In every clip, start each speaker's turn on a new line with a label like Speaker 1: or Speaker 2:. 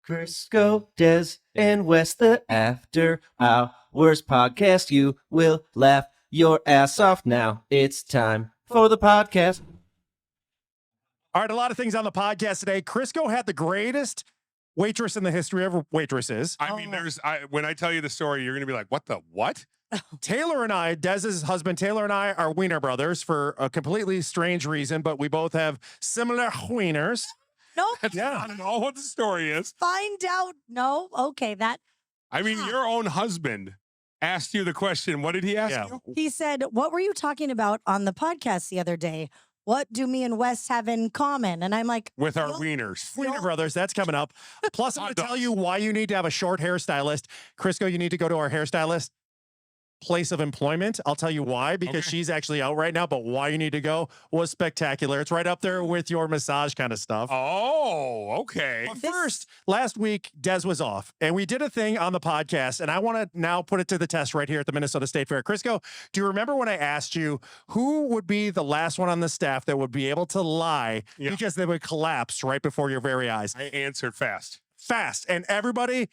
Speaker 1: Crisco, Des, and Wes, the After Hours podcast. You will laugh your ass off now. It's time for the podcast.
Speaker 2: All right, a lot of things on the podcast today. Crisco had the greatest waitress in the history of waitresses.
Speaker 3: I mean, when I tell you the story, you're going to be like, what the what?
Speaker 2: Taylor and I, Dez's husband, Taylor and I are wiener brothers for a completely strange reason, but we both have similar wieners.
Speaker 4: Nope.
Speaker 3: That's not at all what the story is.
Speaker 4: Find out. No. Okay.
Speaker 3: I mean, your own husband asked you the question. What did he ask you?
Speaker 4: He said, what were you talking about on the podcast the other day? What do me and Wes have in common? And I'm like,
Speaker 3: With our wieners.
Speaker 2: Wiener brothers, that's coming up. Plus, I'm going to tell you why you need to have a short hairstylist. Crisco, you need to go to our hairstylist place of employment. I'll tell you why, because she's actually out right now, but why you need to go was spectacular. It's right up there with your massage kind of stuff.
Speaker 3: Oh, okay.
Speaker 2: But first, last week, Des was off, and we did a thing on the podcast, and I want to now put it to the test right here at the Minnesota State Fair. Crisco, do you remember when I asked you who would be the last one on the staff that would be able to lie because they would collapse right before your very eyes?
Speaker 3: I answered fast.
Speaker 2: And everybody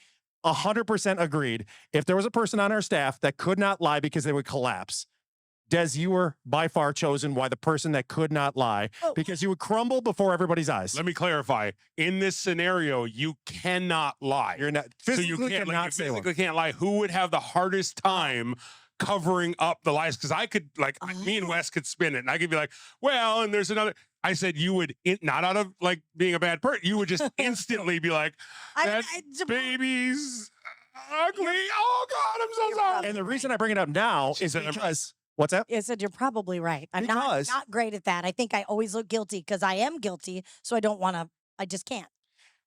Speaker 2: 100% agreed. If there was a person on our staff that could not lie because they would collapse, Des, you were by far chosen by the person that could not lie because you would crumble before everybody's eyes.
Speaker 3: Let me clarify. In this scenario, you cannot lie.
Speaker 2: You're not physically cannot say one.
Speaker 3: Can't lie. Who would have the hardest time covering up the lies? Because I could, me and Wes could spin it, and I could be like, well, and there's another. I said you would, not out of being a bad person, you would just instantly be like, that baby's ugly. Oh God, I'm so sorry.
Speaker 2: And the reason I bring it up now is because, what's that?
Speaker 4: I said, you're probably right. I'm not great at that. I think I always look guilty because I am guilty. So I don't want to, I just can't.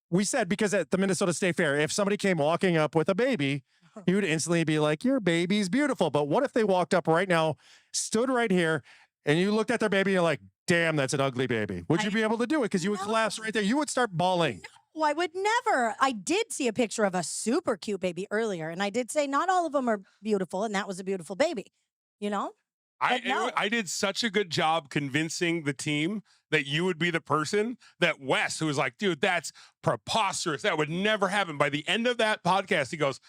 Speaker 2: We said because at the Minnesota State Fair, if somebody came walking up with a baby, you would instantly be like, your baby's beautiful. But what if they walked up right now, stood right here, and you looked at their baby and you're like, damn, that's an ugly baby. Would you be able to do it? Because you would collapse right there. You would start bawling.
Speaker 4: No, I would never. I did see a picture of a super cute baby earlier, and I did say not all of them are beautiful, and that was a beautiful baby, you know?
Speaker 3: I did such a good job convincing the team that you would be the person that Wes, who was like, dude, that's preposterous. That would never happen. By the end of that podcast, he goes,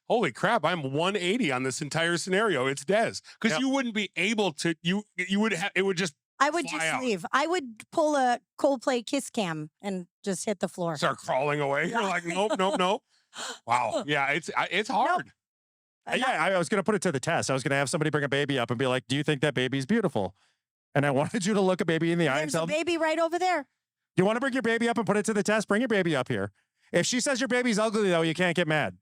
Speaker 3: holy crap, I'm 180 on this entire scenario. It's Des. Because you wouldn't be able to, you would have, it would just
Speaker 4: I would just leave. I would pull a Coldplay kiss cam and just hit the floor.
Speaker 3: Start crawling away. You're like, nope. Wow. Yeah, it's hard.
Speaker 2: Nope. Yeah, I was going to put it to the test. I was going to have somebody bring a baby up and be like, do you think that baby's beautiful? And I wanted you to look a baby in the eye and tell
Speaker 4: There's a baby right over there.
Speaker 2: You want to bring your baby up and put it to the test? Bring your baby up here. If she says your baby's ugly, though, you can't get mad.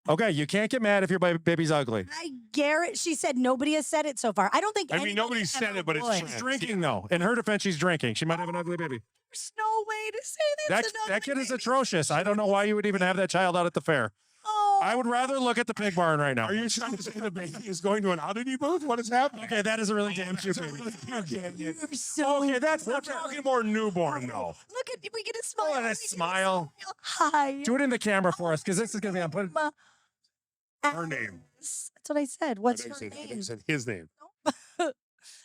Speaker 2: Okay, you can't get mad if your baby's ugly.
Speaker 4: Garrett, she said nobody has said it so far. I don't think.
Speaker 3: I mean, nobody said it, but it's
Speaker 2: she's drinking though. In her defense, she's drinking. She might have an ugly baby.
Speaker 4: There's no way to say
Speaker 2: that kid is atrocious. I don't know why you would even have that child out at the fair.
Speaker 4: Oh,
Speaker 2: I would rather look at the pig barn right now.
Speaker 3: Are you trying to say the baby is going to an oddity booth? What is happening?
Speaker 2: Okay, that is a really damn cute baby.
Speaker 4: you're so.
Speaker 2: Okay, that's
Speaker 3: We're talking more newborn though.
Speaker 4: Look at we get a smile.
Speaker 2: Oh, that smile.
Speaker 4: Hi.
Speaker 2: Do it in the camera for us, because this is gonna be on. Put
Speaker 3: Her name.
Speaker 4: That's what I said. What's her
Speaker 3: I
Speaker 4: name?
Speaker 3: said his name.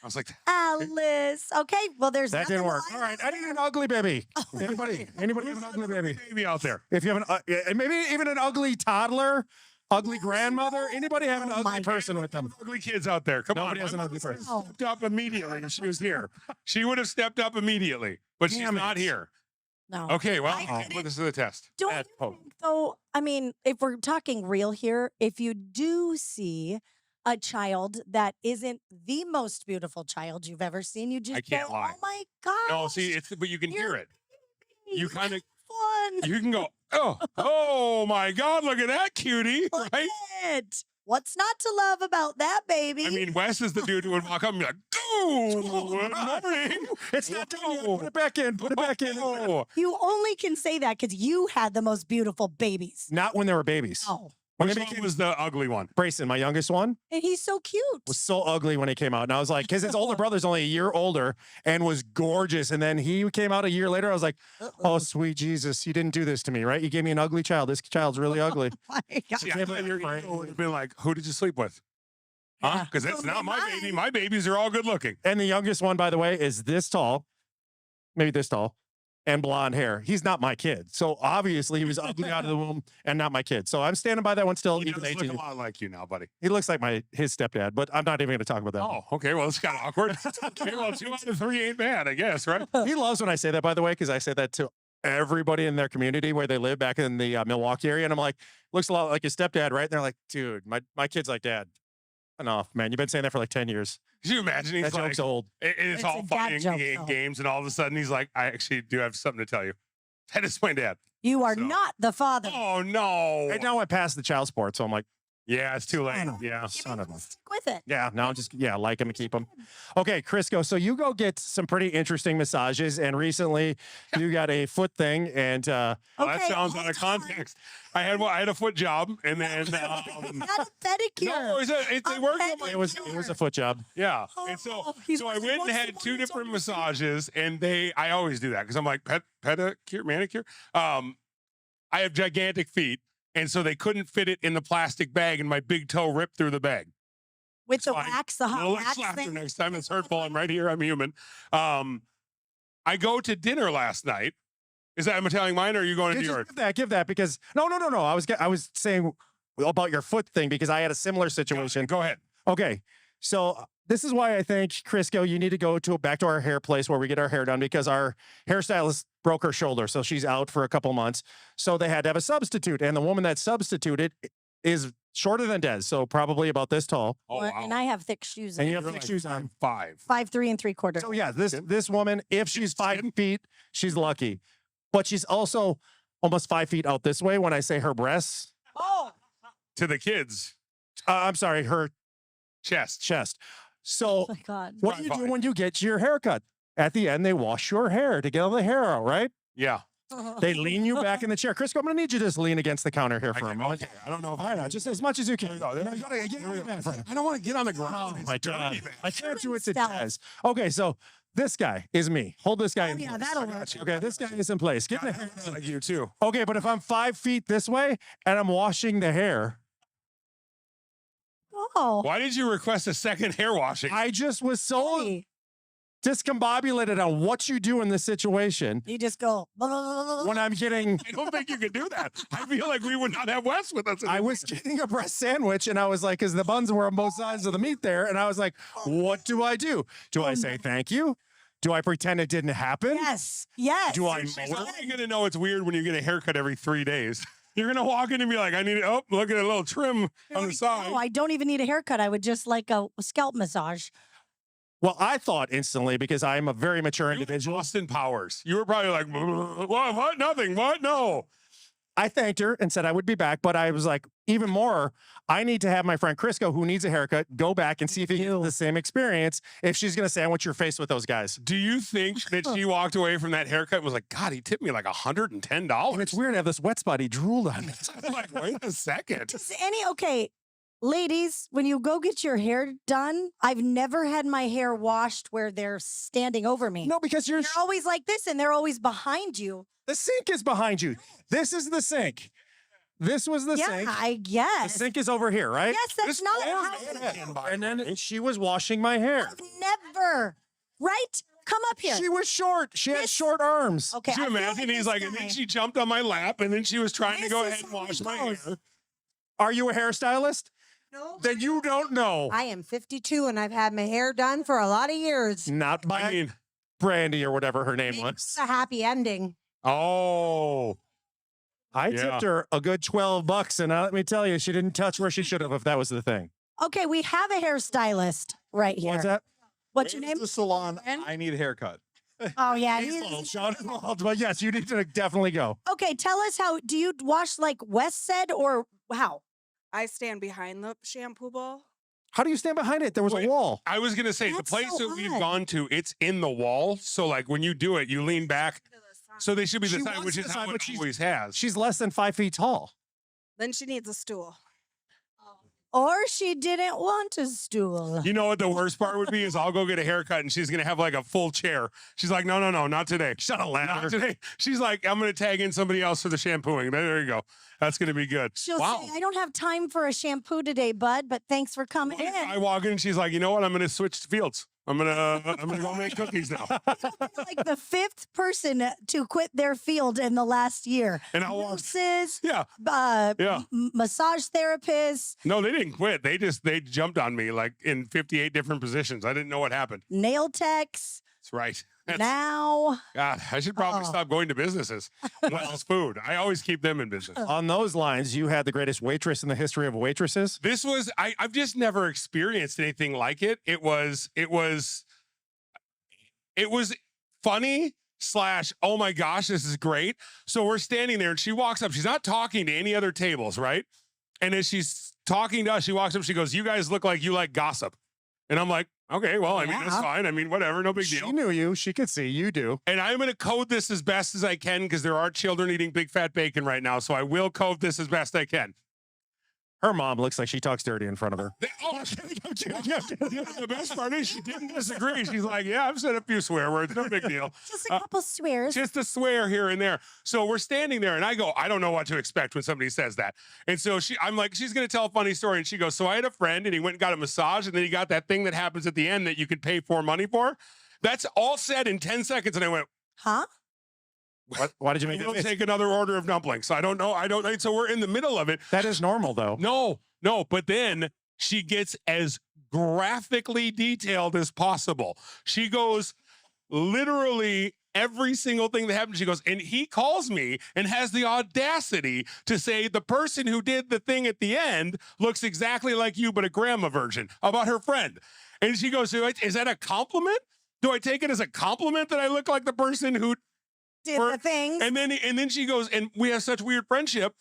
Speaker 3: I was like,
Speaker 4: Alice. Okay, well, there's
Speaker 2: that didn't work. All right, I need an ugly baby.
Speaker 4: Oh,
Speaker 2: Anybody have an ugly baby?
Speaker 3: baby out there.
Speaker 2: If you have maybe even an ugly toddler, ugly grandmother, anybody have an ugly person with them?
Speaker 3: Ugly kids out there. Come
Speaker 2: Nobody
Speaker 3: on.
Speaker 2: has an ugly person.
Speaker 3: Stepped up immediately if she was here. She would have stepped up immediately, but she's not here.
Speaker 4: No.
Speaker 3: Okay, well, I'll put this to the test.
Speaker 4: Don't you think, though, I mean, if we're talking real here, if you do see a child that isn't the most beautiful child you've ever seen, you just
Speaker 3: can't
Speaker 4: go,
Speaker 3: lie.
Speaker 4: oh my God.
Speaker 3: No, see, but you can hear it. You kind of,
Speaker 4: fun.
Speaker 3: you can go, oh my God, look at that cutie, right?
Speaker 4: It. What's not to love about that baby?
Speaker 3: I mean, Wes is the dude who would walk up and be like, good morning.
Speaker 2: It's not done yet. Put it back in. Put it back in.
Speaker 4: You only can say that because you had the most beautiful babies.
Speaker 2: Not when they were babies.
Speaker 4: Oh.
Speaker 3: Which one was the ugly one?
Speaker 2: Brayson, my youngest one,
Speaker 4: And he's so cute.
Speaker 2: was so ugly when he came out. And I was like, because his older brother's only a year older and was gorgeous. And then he came out a year later. I was like, oh, sweet Jesus, you didn't do this to me, right? You gave me an ugly child. This child's really ugly.
Speaker 4: My God.
Speaker 3: See, I thought you would have been like, who did you sleep with? Huh? Because it's not my baby. My babies are all good looking.
Speaker 2: And the youngest one, by the way, is this tall, maybe this tall. and blonde hair. He's not my kid. So obviously he was ugly out of the womb and not my kid. So I'm standing by that one still.
Speaker 3: He
Speaker 2: Even
Speaker 3: does look
Speaker 2: 18.
Speaker 3: a lot like you now, buddy.
Speaker 2: He looks like his stepdad, but I'm not even going to talk about that.
Speaker 3: Oh, okay. Well, it's kind of awkward. Okay, well, 2 out of 3 ain't bad, I guess, right?
Speaker 2: He loves when I say that, by the way, because I say that to everybody in their community where they live back in the Milwaukee area. And I'm like, looks a lot like his stepdad, right? And they're like, dude, my kid's like dad. Enough, man. You've been saying that for like 10 years.
Speaker 3: Can you imagine? He's
Speaker 2: That
Speaker 3: like,
Speaker 2: joke's old.
Speaker 3: It's
Speaker 4: It's
Speaker 3: all
Speaker 4: a dad
Speaker 3: funny
Speaker 4: joke,
Speaker 3: in
Speaker 4: though.
Speaker 3: games, and all of a sudden he's like, I actually do have something to tell you. That is my dad.
Speaker 4: You are
Speaker 3: So-
Speaker 4: not the father.
Speaker 3: Oh, no.
Speaker 2: And now I passed the child support, so I'm like,
Speaker 3: Yeah, it's too late.
Speaker 2: Son of a-
Speaker 3: Yeah.
Speaker 2: son of a.
Speaker 4: Stick with it.
Speaker 2: Yeah, now I'm just like him and keep him. Okay, Crisco. So you go get some pretty interesting massages, and recently you got a foot thing, and
Speaker 3: Well, that
Speaker 4: Okay,
Speaker 3: sounds out
Speaker 4: hold
Speaker 3: of
Speaker 4: on.
Speaker 3: context. I had a foot job, and then
Speaker 4: Not a pedicure.
Speaker 3: no, it
Speaker 4: A
Speaker 3: worked on my
Speaker 2: it was a foot job.
Speaker 3: Yeah. And so,
Speaker 4: Oh, he's
Speaker 3: I
Speaker 4: like,
Speaker 3: went and
Speaker 4: "What's
Speaker 3: had
Speaker 4: the
Speaker 3: 2
Speaker 4: word?
Speaker 3: different massages, and I always do that because I'm like, pedicure, manicure. I have gigantic feet, and so they couldn't fit it in the plastic bag, and my big toe ripped through the bag.
Speaker 4: With the
Speaker 3: fine.
Speaker 4: wax, the
Speaker 3: A
Speaker 4: hot
Speaker 3: little
Speaker 4: wax
Speaker 3: laughter
Speaker 4: thing.
Speaker 3: next time. It's hurtful. I'm right here. I'm human. I go to dinner last night. Is that I'm telling mine, or are you going to
Speaker 2: Just
Speaker 3: yours?
Speaker 2: give that because no. I was saying about your foot thing because I had a similar situation.
Speaker 3: Go ahead.
Speaker 2: Okay, so this is why I think Crisco, you need to go back to our hair place where we get our hair done because our hairstylist broke her shoulder, so she's out for a couple months. So they had to have a substitute, and the woman that substituted is shorter than Des, so probably about this tall,
Speaker 3: Oh,
Speaker 4: Well,
Speaker 3: wow.
Speaker 4: And I have thick shoes.
Speaker 2: and
Speaker 4: on.
Speaker 2: you have
Speaker 3: You're
Speaker 2: thick
Speaker 3: like
Speaker 2: shoes on.
Speaker 3: 5'5".
Speaker 4: 5'3" 3/4.
Speaker 2: So yeah, this woman, if she's 5 feet, she's lucky, but she's also almost 5 feet out this way. When I say her breasts,
Speaker 4: Oh,
Speaker 3: To the kids,
Speaker 2: I'm sorry, her
Speaker 3: chest.
Speaker 2: chest. So
Speaker 4: my God.
Speaker 2: what do you
Speaker 3: Fine.
Speaker 2: do when you get your haircut? At the end, they wash your hair to get all the hair out, right?
Speaker 3: Yeah.
Speaker 2: They lean you back in the chair. Crisco, I'm gonna need you to just lean against the counter here for a moment.
Speaker 3: Okay, I don't know if
Speaker 2: I know, just as much as you can.
Speaker 3: There we go.
Speaker 2: No, you gotta get in there.
Speaker 3: I don't want to get on the ground.
Speaker 2: Oh
Speaker 3: It's
Speaker 2: my
Speaker 3: dirty,
Speaker 2: God.
Speaker 3: man.
Speaker 2: I can't do it to
Speaker 4: Stealth.
Speaker 2: Des. Okay, so this guy is me. Hold this guy in
Speaker 4: yeah,
Speaker 2: place.
Speaker 4: that'll
Speaker 3: I
Speaker 4: work.
Speaker 3: got you.
Speaker 2: Okay, this guy is in place. Get the hair.
Speaker 3: Like you too.
Speaker 2: Okay, but if I'm 5 feet this way and I'm washing the hair,
Speaker 4: Oh.
Speaker 3: Why did you request a second hair washing?
Speaker 2: I just was so
Speaker 4: Hey,
Speaker 2: discombobulated on what you do in this situation
Speaker 4: you just go.
Speaker 2: when I'm getting.
Speaker 3: I don't think you could do that. I feel like we would not have Wes with us.
Speaker 2: I was getting a breast sandwich and I was like, because the buns were on both sides of the meat there. And I was like, what do I do? Do I say thank you? Do I pretend it didn't happen?
Speaker 4: Yes. Yes.
Speaker 2: Do I
Speaker 3: She's
Speaker 2: mow it?
Speaker 3: only going to know it's weird when you get a haircut every 3 days. You're going to walk in and be like, I need, oh, look at a little trim on the side.
Speaker 4: No, I don't even need a haircut. I would just like a scalp massage.
Speaker 2: Well, I thought instantly because I'm a very mature
Speaker 3: You were
Speaker 2: individual.
Speaker 3: Austin Powers. You were probably like, what? Nothing. What? No.
Speaker 2: I thanked her and said I would be back, but I was like, even more, I need to have my friend Crisco, who needs a haircut, go back and see if he gets the same experience if she's going to sandwich your face with those guys.
Speaker 3: Do you think that she walked away from that haircut and was like, God, he tipped me like $110?
Speaker 2: And it's weird to have this wet spot. He drooled on me.
Speaker 3: I'm like, wait a second.
Speaker 4: Is okay, ladies, when you go get your hair done, I've never had my hair washed where they're standing over me.
Speaker 2: No, because
Speaker 4: They're always like this and they're always behind you.
Speaker 2: the sink is behind you. This is the sink. This was the
Speaker 4: yeah,
Speaker 2: sink.
Speaker 4: I
Speaker 2: The
Speaker 4: guess.
Speaker 2: sink is over here, right?
Speaker 4: Yes, that's
Speaker 3: This
Speaker 4: not
Speaker 3: poor
Speaker 4: how
Speaker 3: man, by
Speaker 2: And
Speaker 3: the way.
Speaker 2: then she was washing my hair.
Speaker 4: I've never. Right? Come up here.
Speaker 2: She was short. She had
Speaker 4: This-
Speaker 2: short arms.
Speaker 4: Okay.
Speaker 3: Could you
Speaker 4: I feel
Speaker 3: imagine?
Speaker 4: like
Speaker 3: He's
Speaker 4: this
Speaker 3: like, and
Speaker 4: guy-
Speaker 3: then she jumped on my lap, and then she was trying to
Speaker 4: This
Speaker 3: go
Speaker 4: is
Speaker 3: ahead and
Speaker 4: how
Speaker 3: wash
Speaker 4: it
Speaker 3: my
Speaker 4: goes.
Speaker 3: hair.
Speaker 2: Are you a hairstylist?
Speaker 5: No.
Speaker 2: Then you don't know.
Speaker 5: I am 52 and I've had my hair done for a lot of years.
Speaker 2: Not by
Speaker 3: I mean,
Speaker 2: Brandy or whatever her name
Speaker 5: It's
Speaker 2: was.
Speaker 5: a happy ending.
Speaker 3: oh,
Speaker 2: I
Speaker 3: Yeah.
Speaker 2: tipped her a good $12, and let me tell you, she didn't touch where she should have if that was the thing.
Speaker 4: Okay, we have a hairstylist right here.
Speaker 2: What's that?
Speaker 4: What's your name?
Speaker 6: The salon.
Speaker 4: Friend?
Speaker 6: I need a haircut.
Speaker 4: Oh yeah.
Speaker 2: He's
Speaker 4: he's-
Speaker 2: old, Sean is old, but yes, you need to definitely go.
Speaker 4: Okay, tell us how do you wash like Wes said or how?
Speaker 7: I stand behind the shampoo bowl.
Speaker 2: How do you stand behind it? There was
Speaker 3: Wait.
Speaker 2: a wall.
Speaker 3: I was gonna say
Speaker 4: That's
Speaker 3: the place
Speaker 4: so
Speaker 3: that we've
Speaker 4: odd.
Speaker 3: gone to, it's in the wall. So like when you do it, you lean back. So they should be the
Speaker 2: She
Speaker 3: side,
Speaker 2: was
Speaker 3: which
Speaker 2: the
Speaker 3: is
Speaker 2: side,
Speaker 3: how
Speaker 2: but
Speaker 3: it
Speaker 2: she's-
Speaker 3: always has.
Speaker 2: She's less than 5 feet tall.
Speaker 7: Then she needs a stool.
Speaker 4: Or she didn't want a stool.
Speaker 3: You know what the worst part would be is I'll go get a haircut and she's gonna have like a full chair. She's like, no, not today.
Speaker 2: Shut a
Speaker 3: Not
Speaker 2: ladder.
Speaker 3: today. She's like, I'm gonna tag in somebody else for the shampooing. There you go. That's gonna be good.
Speaker 4: She'll
Speaker 3: Wow.
Speaker 4: say, I don't have time for a shampoo today, bud, but thanks for coming in.
Speaker 3: I walk in and she's like, you know what? I'm gonna switch fields. I'm gonna go make cookies now.
Speaker 4: Like the fifth person to quit their field in the last year.
Speaker 3: And I'll walk.
Speaker 4: Nurses,
Speaker 3: Yeah.
Speaker 4: yeah. Massage therapists,
Speaker 3: No, they didn't quit. They jumped on me like in 58 different positions. I didn't know what happened.
Speaker 4: nail techs.
Speaker 3: That's right.
Speaker 4: Now,
Speaker 3: God, I should probably
Speaker 4: Oh.
Speaker 3: stop going to businesses. Well's Food. I always keep them in business.
Speaker 2: On those lines, you had the greatest waitress in the history of waitresses.
Speaker 3: This was I've just never experienced anything like it. It was funny / oh my gosh, this is great. So we're standing there and she walks up. She's not talking to any other tables, right? And as she's talking to us, she walks up, she goes, "You guys look like you like gossip." And I'm like, okay, well, I mean, that's
Speaker 4: Yeah.
Speaker 3: fine. I mean, whatever, no big
Speaker 2: She
Speaker 3: deal.
Speaker 2: knew you. She could see. You do.
Speaker 3: And I'm going to code this as best as I can because there are children eating big fat bacon right now. So I will code this as best I can.
Speaker 2: Her mom looks like she talks dirty in front of her.
Speaker 3: The best part is she didn't disagree. She's like, yeah, I've said a few swear words. No big deal.
Speaker 4: just a couple swears.
Speaker 3: Just a swear here and there. So we're standing there and I go, I don't know what to expect when somebody says that. And so I'm like, she's going to tell a funny story. And she goes, so I had a friend and he went and got a massage and then he got that thing that happens at the end that you could pay for money for. That's all said in 10 seconds. And I went,
Speaker 4: Huh?
Speaker 2: Why did you make
Speaker 3: we'll
Speaker 2: that?
Speaker 3: take another order of dumplings. So I don't know. So we're in the middle of it.
Speaker 2: That is normal, though.
Speaker 3: No. But then she gets as graphically detailed as possible. She goes literally every single thing that happened. She goes, and he calls me and has the audacity to say the person who did the thing at the end looks exactly like you, but a grandma version about her friend. And she goes, is that a compliment? Do I take it as a compliment that I look like the person who
Speaker 4: Did the things.
Speaker 3: and then she goes, and we have such weird friendship.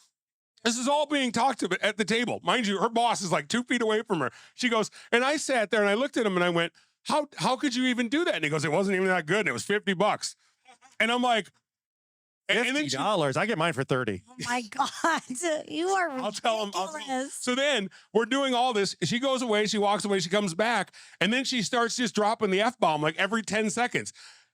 Speaker 3: This is all being talked about at the table. Mind you, her boss is like 2 feet away from her. She goes, and I sat there and I looked at him and I went, how could you even do that? And he goes, it wasn't even that good. And it was $50. And I'm like, and then she,
Speaker 2: $50. I get mine for 30.
Speaker 4: Oh my God. You are
Speaker 3: I'll tell him.
Speaker 4: ridiculous.
Speaker 3: So then we're doing all this. She goes away. She walks away. She comes back. And then she starts just dropping the F-bomb like every 10 seconds.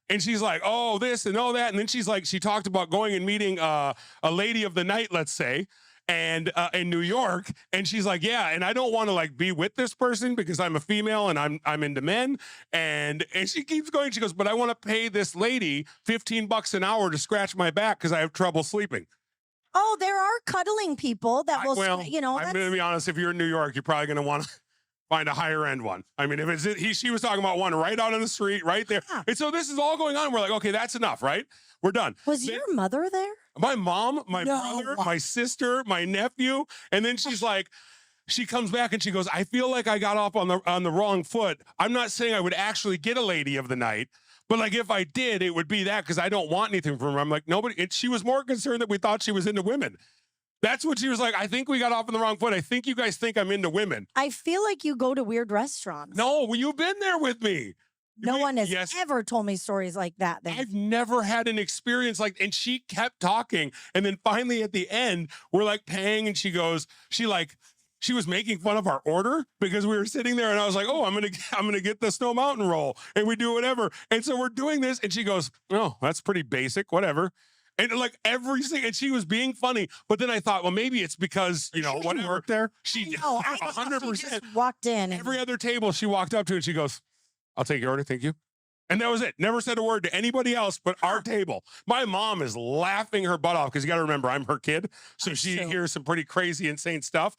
Speaker 3: And she's like, oh, this and all that. And then she's like, she talked about going and meeting a lady of the night, let's say, and in New York. And she's like, yeah, and I don't want to like be with this person because I'm a female and I'm into men. And she keeps going. She goes, but I want to pay this lady $15 an hour to scratch my back because I have trouble sleeping.
Speaker 4: Oh, there are cuddling people that will,
Speaker 3: Well,
Speaker 4: you know,
Speaker 3: I'm
Speaker 4: that's,
Speaker 3: going to be honest. If you're in New York, you're probably going to want to find a higher end one. I mean, if it's she was talking about one right out on the street, right there.
Speaker 4: Yeah.
Speaker 3: And so this is all going on. We're like, okay, that's enough, right? We're done.
Speaker 4: was
Speaker 3: Then-
Speaker 4: your mother there?
Speaker 3: My mom, my
Speaker 4: No.
Speaker 3: brother, my sister, my nephew, and then she's like, she comes back and she goes, I feel like I got off on the wrong foot. I'm not saying I would actually get a lady of the night, but like if I did, it would be that because I don't want anything from her. I'm like, nobody. And she was more concerned that we thought she was into women. That's what she was like. I think we got off on the wrong foot. I think you guys think I'm into women.
Speaker 4: I feel like you go to weird restaurants.
Speaker 3: No, well, you've been there with me.
Speaker 4: No one has
Speaker 3: Yes.
Speaker 4: ever told me stories like that. Then.
Speaker 3: I've never had an experience like, and she kept talking. And then finally at the end, we're like paying and she goes, she was making fun of our order because we were sitting there and I was like, oh, I'm going to get the Snow Mountain roll and we do whatever. And so we're doing this and she goes, oh, that's pretty basic, whatever. And like and she was being funny. But then I thought, well, maybe it's because, you know, whatever.
Speaker 2: Work there.
Speaker 3: She
Speaker 4: Oh, I thought she
Speaker 3: 100%.
Speaker 4: just walked in. And,
Speaker 3: Every other table she walked up to and she goes, I'll take your order. Thank you. And that was it. Never said a word to anybody else but our table. My mom is laughing her butt off because you got to remember, I'm her kid. So she
Speaker 4: sure.
Speaker 3: hears some pretty crazy, insane stuff.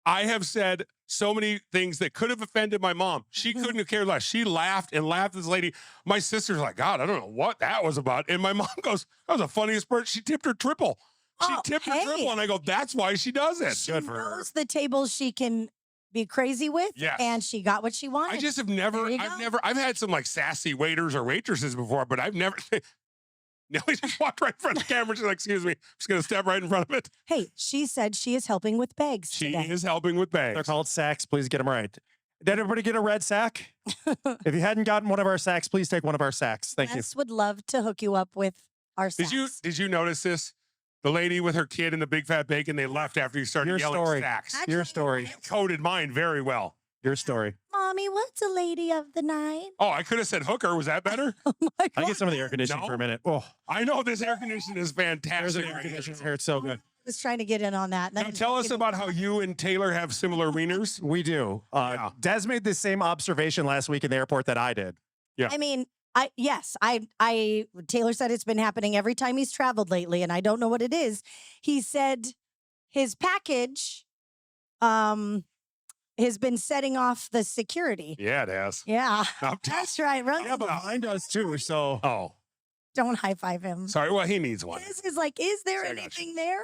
Speaker 3: I have said so many things that could have offended my mom. She
Speaker 4: Mhm.
Speaker 3: couldn't have cared less. She laughed and laughed at this lady. My sister's like, God, I don't know what that was about. And my mom goes, that was the funniest part. She tipped her triple. She
Speaker 4: Oh,
Speaker 3: tipped her
Speaker 4: hey.
Speaker 3: triple. And I go, that's why she does it.
Speaker 4: she
Speaker 2: Good for her.
Speaker 4: knows the tables she can be crazy with.
Speaker 3: Yes.
Speaker 4: And she got what she wanted.
Speaker 3: I just have
Speaker 4: There you go.
Speaker 3: I've had some like sassy waiters or waitresses before, but I've never, Nelly just walked right in front of the camera. She's like, excuse me, I'm just going to step right in front of it.
Speaker 4: Hey, she said she is helping with bags
Speaker 3: She
Speaker 4: today.
Speaker 3: is helping with
Speaker 2: They're
Speaker 3: bags.
Speaker 2: called sacks. Please get them right. Did everybody get a red sack? If you hadn't gotten one of our sacks, please take one of our sacks. Thank you.
Speaker 4: Jess would love to hook you up with our
Speaker 3: Did you notice this? The lady with her kid and the big fat bacon, they left after you started
Speaker 2: Your
Speaker 3: yelling
Speaker 2: story.
Speaker 3: sacks.
Speaker 2: Your
Speaker 4: Actually,
Speaker 2: story.
Speaker 3: Coded mine very well.
Speaker 2: Your story.
Speaker 4: Mommy, what's a lady of the night?
Speaker 3: Oh, I could have said hooker. Was that better?
Speaker 4: Oh my
Speaker 2: I
Speaker 4: God.
Speaker 2: get some of the air conditioning
Speaker 3: No.
Speaker 2: for a minute. Oh,
Speaker 3: I know this air conditioning is
Speaker 2: there's
Speaker 3: fantastic.
Speaker 2: an air conditioner here. It's so good.
Speaker 4: was trying to get in on that. and I
Speaker 3: Now
Speaker 4: didn't
Speaker 3: tell us
Speaker 4: give him
Speaker 3: about how
Speaker 4: time.
Speaker 3: you and Taylor have similar wieners.
Speaker 2: We do.
Speaker 3: Yeah.
Speaker 2: Des made the same observation last week in the airport that I did.
Speaker 3: Yeah.
Speaker 4: I mean, Taylor said it's been happening every time he's traveled lately, and I don't know what it is. He said his package, has been setting off the security.
Speaker 3: Yeah, it has.
Speaker 4: Yeah,
Speaker 3: Now,
Speaker 4: that's right. Run.
Speaker 2: Yeah, but mine does too. So
Speaker 3: oh,
Speaker 4: Don't high five him.
Speaker 3: sorry. Well, he needs one.
Speaker 4: His is like, is there
Speaker 3: I got you.
Speaker 4: anything there?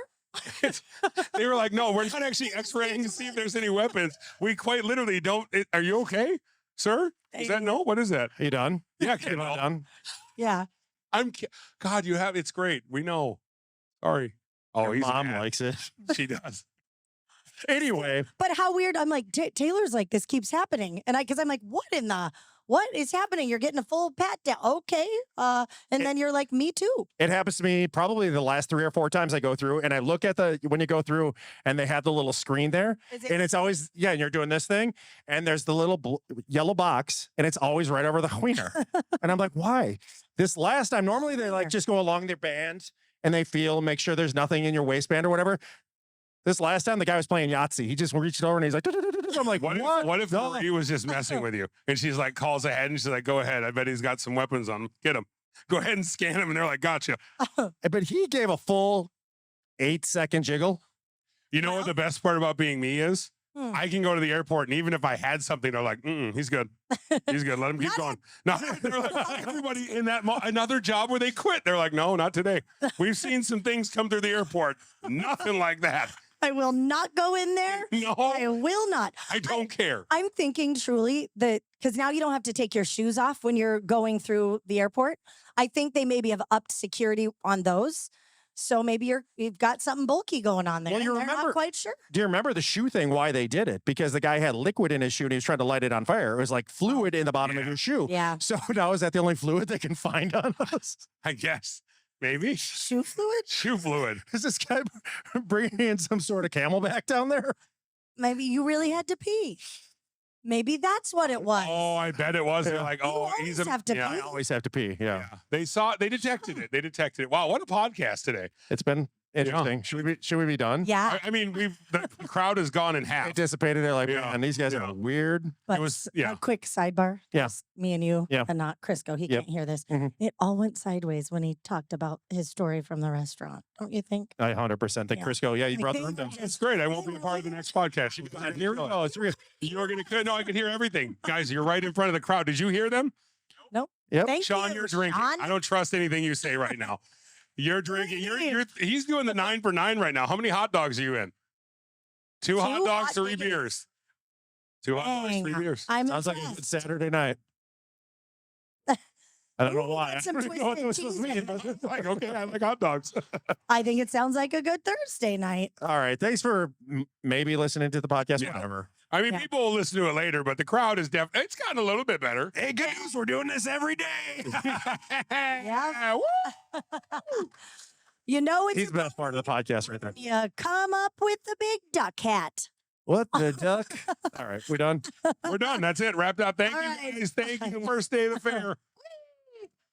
Speaker 3: They were like, no, we're not actually x-raying to see if there's any weapons. We quite literally don't. Are you okay, sir? Is that no? What is that?
Speaker 2: you done?
Speaker 3: Yeah,
Speaker 2: You done?
Speaker 4: Yeah.
Speaker 3: God, you have. It's great. We know. Sorry. Oh,
Speaker 2: Your
Speaker 3: he's
Speaker 2: mom
Speaker 3: mad.
Speaker 2: likes it.
Speaker 3: She does.
Speaker 2: Anyway,
Speaker 4: But how weird. I'm like, Taylor's like, this keeps happening. And because I'm like, what is happening? You're getting a full pat down. Okay. And then you're like, me too.
Speaker 2: it happens to me probably the last 3 or 4 times I go through, and I look at when you go through and they have the little screen there, and it's always, and you're doing this thing, and there's the little yellow box, and it's always right over the wiener. And I'm like, why? This last time, normally they like just go along their band and they make sure there's nothing in your waistband or whatever. This last time, the guy was playing Yahtzee. He just reached over and he's like, I'm like,
Speaker 3: What if
Speaker 2: No.
Speaker 3: Marie was just messing with you? And she's like, calls ahead and she's like, go ahead. I bet he's got some weapons on him. Get him. Go ahead and scan him. And they're like, gotcha.
Speaker 2: But he gave a full 8-second jiggle.
Speaker 3: You know what the best part about being me is?
Speaker 4: Hmm.
Speaker 3: I can go to the airport, and even if I had something, they're like, he's good. He's good. Let him keep going. No, they're like, everybody in that another job where they quit. They're like, no, not today. We've seen some things come through the airport. Nothing like that.
Speaker 4: I will not go in there. I
Speaker 3: No,
Speaker 4: will not.
Speaker 3: I don't care.
Speaker 4: I'm thinking truly that because now you don't have to take your shoes off when you're going through the airport. I think they maybe have upped security on those. So maybe you've got something bulky going on there.
Speaker 2: Well, you
Speaker 4: and they're
Speaker 2: remember-
Speaker 4: not quite sure.
Speaker 2: Do you remember the shoe thing? Why they did it? Because the guy had liquid in his shoe and he was trying to light it on fire. It was like fluid in the bottom of your shoe.
Speaker 4: Yeah.
Speaker 2: So now is that the only fluid they can find on us?
Speaker 3: I guess. Maybe.
Speaker 4: Shoe fluid?
Speaker 3: Shoe fluid.
Speaker 2: Is this guy bringing in some sort of camelback down there?
Speaker 4: Maybe you really had to pee. Maybe that's what it was.
Speaker 3: Oh, I bet it was. They're like,
Speaker 4: You
Speaker 3: oh, he's
Speaker 4: always have to
Speaker 3: yeah,
Speaker 2: I
Speaker 4: pee.
Speaker 2: always have to pee. Yeah.
Speaker 3: yeah. They saw it. They detected it. They detected it. Wow, what a podcast today.
Speaker 2: It's been interesting. Should we be done?
Speaker 4: Yeah.
Speaker 3: I mean, the crowd has gone in
Speaker 2: They
Speaker 3: half.
Speaker 2: dissipated. They're like,
Speaker 3: Yeah.
Speaker 2: man, these guys
Speaker 3: Yeah.
Speaker 2: are weird.
Speaker 4: But
Speaker 3: was-
Speaker 4: a
Speaker 3: yeah.
Speaker 4: quick sidebar.
Speaker 2: Yeah.
Speaker 4: Just me and you
Speaker 2: Yeah.
Speaker 4: and not Crisco. He
Speaker 2: Yep.
Speaker 4: can't hear this.
Speaker 2: Mhm.
Speaker 4: It all went sideways when he talked about his story from the restaurant. Don't you think?
Speaker 2: I 100% think
Speaker 4: Yeah.
Speaker 2: Crisco. Yeah, you
Speaker 4: Like,
Speaker 2: brought
Speaker 4: they
Speaker 2: the room down.
Speaker 4: were
Speaker 3: It's great. I won't be a part of the next podcast.
Speaker 2: Here we go. It's real.
Speaker 3: You're gonna. No, I can hear everything, guys. You're right in front of the crowd. Did you hear them?
Speaker 2: Yep.
Speaker 4: Thank
Speaker 3: Sean,
Speaker 4: you.
Speaker 3: you're drinking.
Speaker 4: Sean.
Speaker 3: I don't trust anything you say right now. You're drinking. He's doing the 9 for 9 right now. How many hot dogs are you in? Two hot
Speaker 4: Two
Speaker 3: dogs,
Speaker 4: hot
Speaker 3: 3
Speaker 4: dogs.
Speaker 3: beers. 2 hot dogs, 3
Speaker 4: Dang,
Speaker 3: beers.
Speaker 4: I'm
Speaker 2: Sounds like a
Speaker 4: impressed.
Speaker 2: good Saturday night. I don't know
Speaker 4: Ooh,
Speaker 2: why.
Speaker 4: that's
Speaker 2: I
Speaker 4: some
Speaker 2: don't know what that was
Speaker 4: twisted
Speaker 2: supposed to mean.
Speaker 4: cheese.
Speaker 2: but it's
Speaker 3: Like, okay, I like hot dogs.
Speaker 4: I think it sounds like a good Thursday night.
Speaker 2: All right. Thanks for maybe listening to the podcast.
Speaker 3: Yeah.
Speaker 2: Whatever.
Speaker 3: I mean,
Speaker 4: Yeah.
Speaker 3: people will listen to it later, but the crowd is it's gotten a little bit better.
Speaker 2: Hey, good news. We're doing this every day.
Speaker 3: Yeah.
Speaker 4: You know it's
Speaker 2: He's the best part of the podcast right there.
Speaker 4: you come up with the big duck hat.
Speaker 2: What the duck? All right. We done?
Speaker 3: We're done. That's it. Wrapped up. Thank
Speaker 4: All
Speaker 3: you
Speaker 4: right.
Speaker 3: guys. Thank you. The first day of the fair.